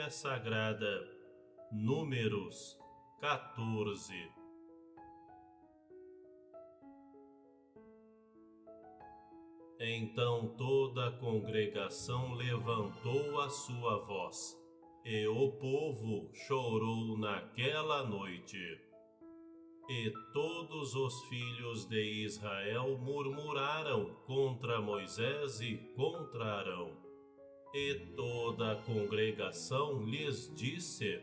Bíblia Sagrada, Números 14. Então toda a congregação levantou a sua voz, e o povo chorou naquela noite. E todos os filhos de Israel murmuraram contra Moisés e contra Arão. E toda a congregação lhes disse: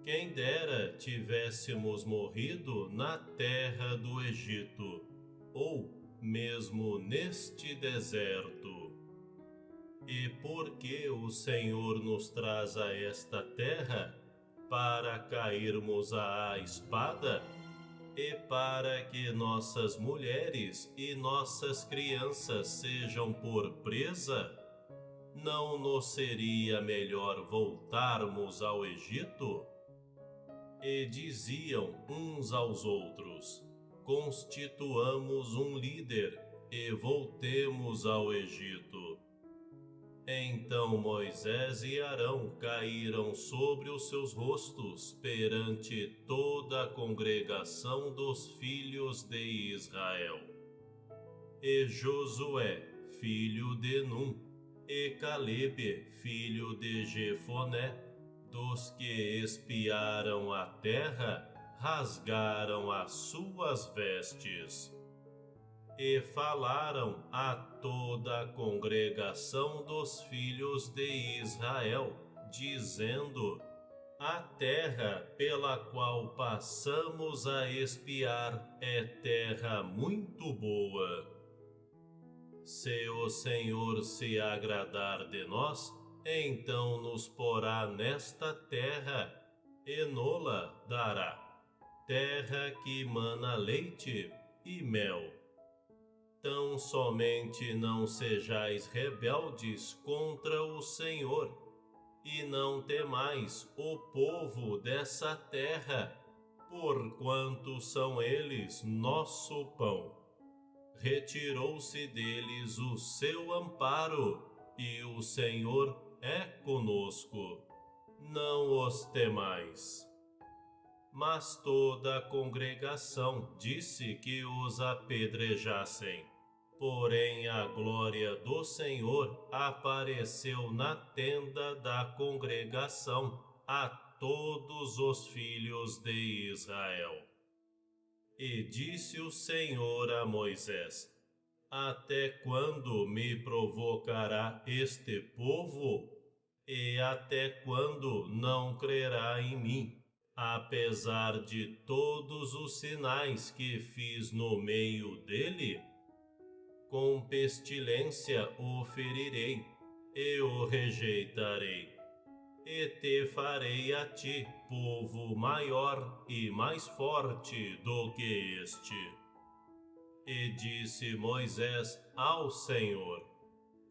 quem dera tivéssemos morrido na terra do Egito, ou mesmo neste deserto. E porque o Senhor nos traz a esta terra, para cairmos à espada, e para que nossas mulheres e nossas crianças sejam por presa, não nos seria melhor voltarmos ao Egito? E diziam uns aos outros: constituamos um líder e voltemos ao Egito. Então Moisés e Arão caíram sobre os seus rostos perante toda a congregação dos filhos de Israel. E Josué, filho de Num, e Calebe, filho de Jefoné, dos que espiaram a terra, rasgaram as suas vestes. E falaram a toda a congregação dos filhos de Israel, dizendo: a terra pela qual passamos a espiar é terra muito boa. Se o Senhor se agradar de nós, então nos porá nesta terra, e nola dará, terra que mana leite e mel. Tão somente não sejais rebeldes contra o Senhor, e não temais o povo dessa terra, porquanto são eles nosso pão. Retirou-se deles o seu amparo, e o Senhor é conosco. Não os temais. Mas toda a congregação disse que os apedrejassem. Porém a glória do Senhor apareceu na tenda da congregação a todos os filhos de Israel. E disse o Senhor a Moisés: até quando me provocará este povo? E até quando não crerá em mim? Apesar de todos os sinais que fiz no meio dele? Com pestilência o ferirei, e o rejeitarei, e te farei a ti povo maior e mais forte do que este. E disse Moisés ao Senhor: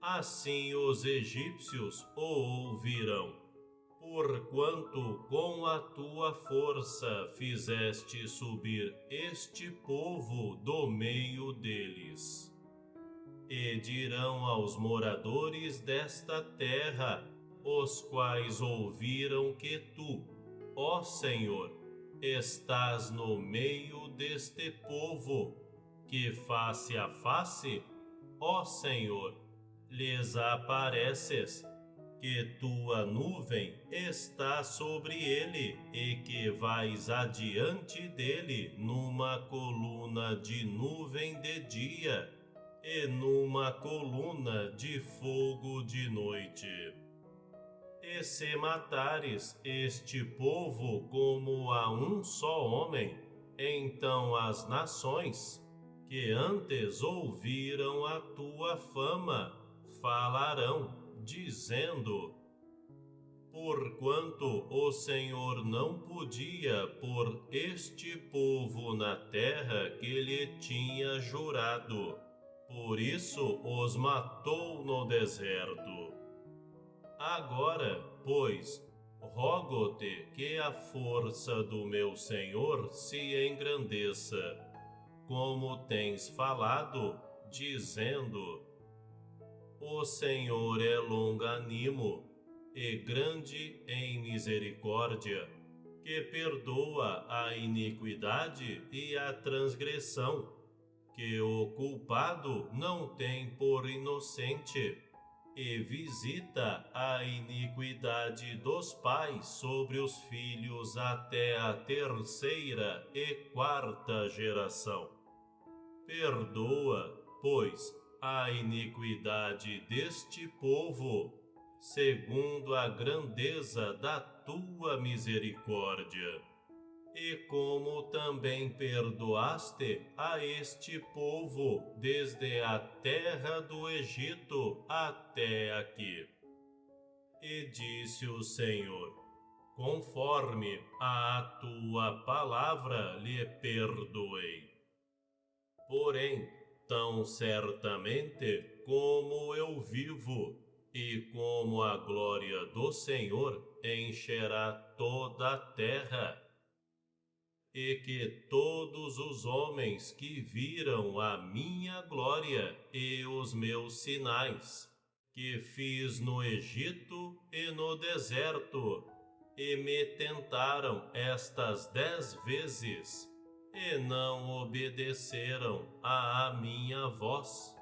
assim os egípcios o ouvirão, porquanto com a tua força fizeste subir este povo do meio deles. E dirão aos moradores desta terra, os quais ouviram que tu, ó Senhor, estás no meio deste povo, que face a face, ó Senhor, lhes apareces, que tua nuvem está sobre ele e que vais adiante dele numa coluna de nuvem de dia e numa coluna de fogo de noite. E se matares este povo como a um só homem, então as nações, que antes ouviram a tua fama, falarão, dizendo: porquanto o Senhor não podia pôr este povo na terra que lhe tinha jurado, por isso os matou no deserto. Agora, pois, rogo-te que a força do meu Senhor se engrandeça, como tens falado, dizendo: o Senhor é longânimo e grande em misericórdia, que perdoa a iniquidade e a transgressão, que o culpado não tem por inocente, e visita a iniquidade dos pais sobre os filhos até a terceira e quarta geração. Perdoa, pois, a iniquidade deste povo, segundo a grandeza da tua misericórdia. E como também perdoaste a este povo desde a terra do Egito até aqui. E disse o Senhor: conforme a tua palavra lhe perdoei. Porém, tão certamente como eu vivo, e como a glória do Senhor encherá toda a terra, e que todos os homens que viram a minha glória e os meus sinais, que fiz no Egito e no deserto, e me tentaram estas 10 vezes, e não obedeceram à minha voz,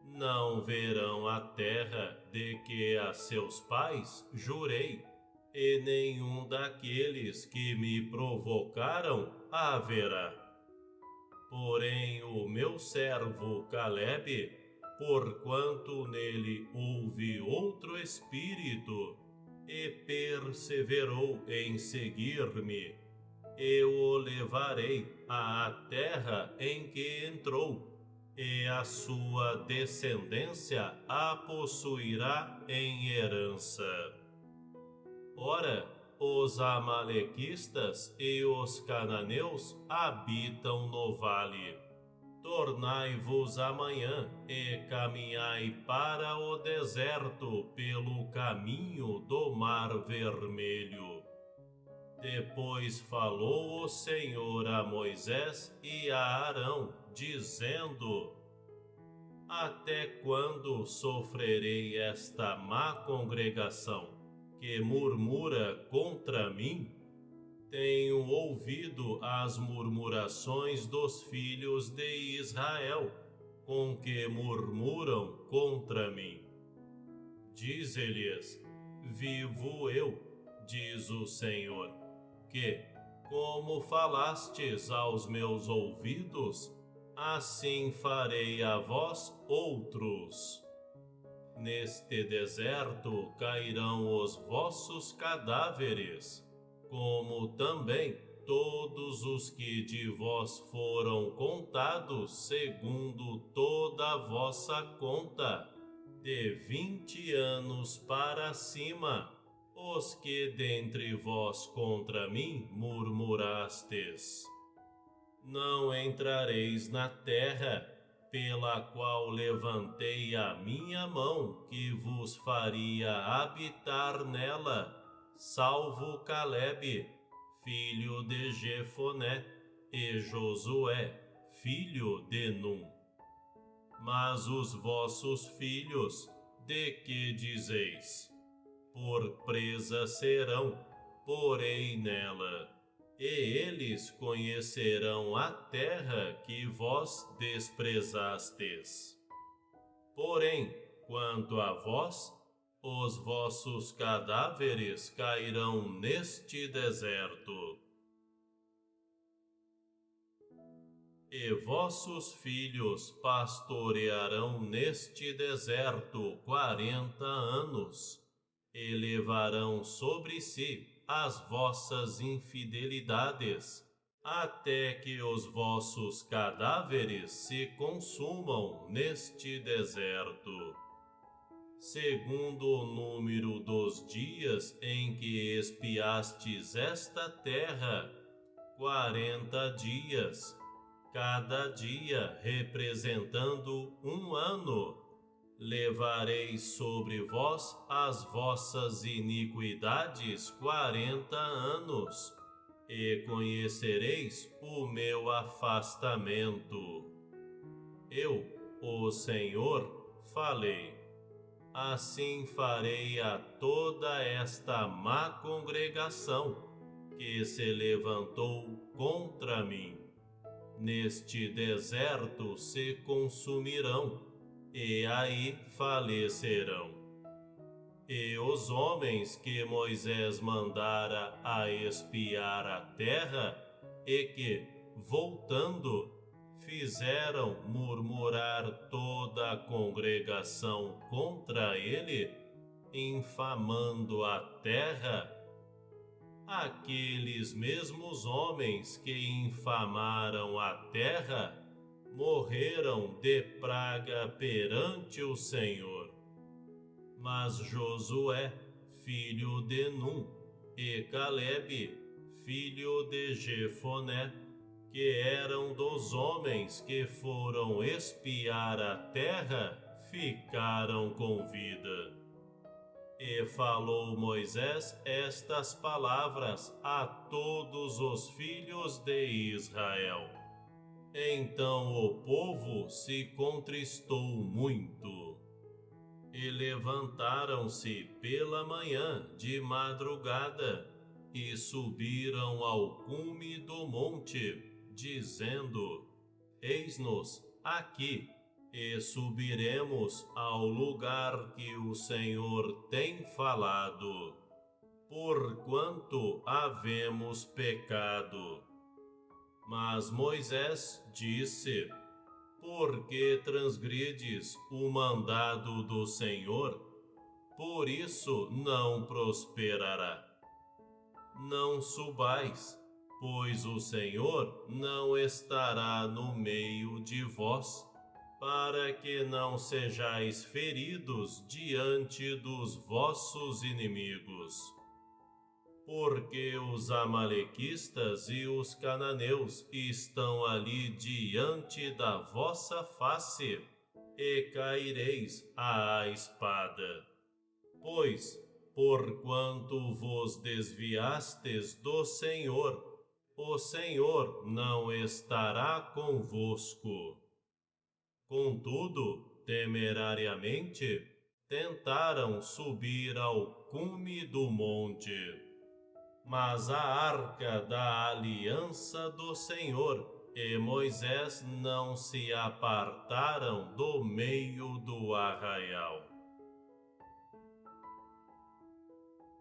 não verão a terra de que a seus pais jurei, e nenhum daqueles que me provocaram haverá. Porém o meu servo Calebe, porquanto nele houve outro espírito, e perseverou em seguir-me, eu o levarei à terra em que entrou, e a sua descendência a possuirá em herança. Ora, os amalequistas e os cananeus habitam no vale. Tornai-vos amanhã e caminhai para o deserto pelo caminho do Mar Vermelho. Depois falou o Senhor a Moisés e a Arão, dizendo: até quando sofrerei esta má congregação, que murmura contra mim? Tenho ouvido as murmurações dos filhos de Israel, com que murmuram contra mim. Dize-lhes: vivo eu, diz o Senhor, que, como falastes aos meus ouvidos, assim farei a vós outros. Neste deserto cairão os vossos cadáveres, como também todos os que de vós foram contados segundo toda a vossa conta, de 20 anos para cima, os que dentre vós contra mim murmurastes. Não entrareis na terra, pela qual levantei a minha mão, que vos faria habitar nela, salvo Calebe, filho de Jefoné, e Josué, filho de Num. Mas os vossos filhos, de que dizeis? Por presa serão, porei nela, e eles conhecerão a terra que vós desprezastes. Porém, quanto a vós, os vossos cadáveres cairão neste deserto. E vossos filhos pastorearão neste deserto 40 anos, e levarão sobre si as vossas infidelidades, até que os vossos cadáveres se consumam neste deserto. Segundo o número dos dias em que espiastes esta terra, 40 dias, cada dia representando um ano, levareis sobre vós as vossas iniquidades 40 anos, e conhecereis o meu afastamento. Eu, o Senhor, falei. assim farei a toda esta má congregação que se levantou contra mim. Neste deserto se consumirão, e aí falecerão. E os homens que Moisés mandara a espiar a terra, e que, voltando, fizeram murmurar toda a congregação contra ele, infamando a terra, aqueles mesmos homens que infamaram a terra morreram de praga perante o Senhor. Mas Josué, filho de Num, e Calebe, filho de Jefoné, que eram dos homens que foram espiar a terra, ficaram com vida. E falou Moisés estas palavras a todos os filhos de Israel. Então o povo se contristou muito. E levantaram-se pela manhã de madrugada e subiram ao cume do monte, dizendo: Eis-nos aqui, e subiremos ao lugar que o Senhor tem falado, porquanto havemos pecado. Mas Moisés disse: Por que transgredes o mandado do Senhor? Por isso não prosperará. Não subais, pois o Senhor não estará no meio de vós, para que não sejais feridos diante dos vossos inimigos. Porque os amalequistas e os cananeus estão ali diante da vossa face, e caireis à espada. Pois, porquanto vos desviastes do Senhor, o Senhor não estará convosco. Contudo, temerariamente, tentaram subir ao cume do monte. Mas a arca da aliança do Senhor e Moisés não se apartaram do meio do arraial.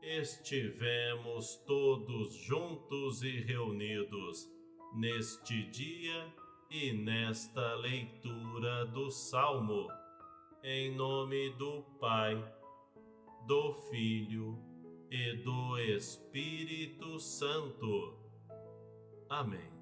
Estivemos todos juntos e reunidos neste dia e nesta leitura do Salmo, em nome do Pai, do Filho e do Espírito Santo. Amém.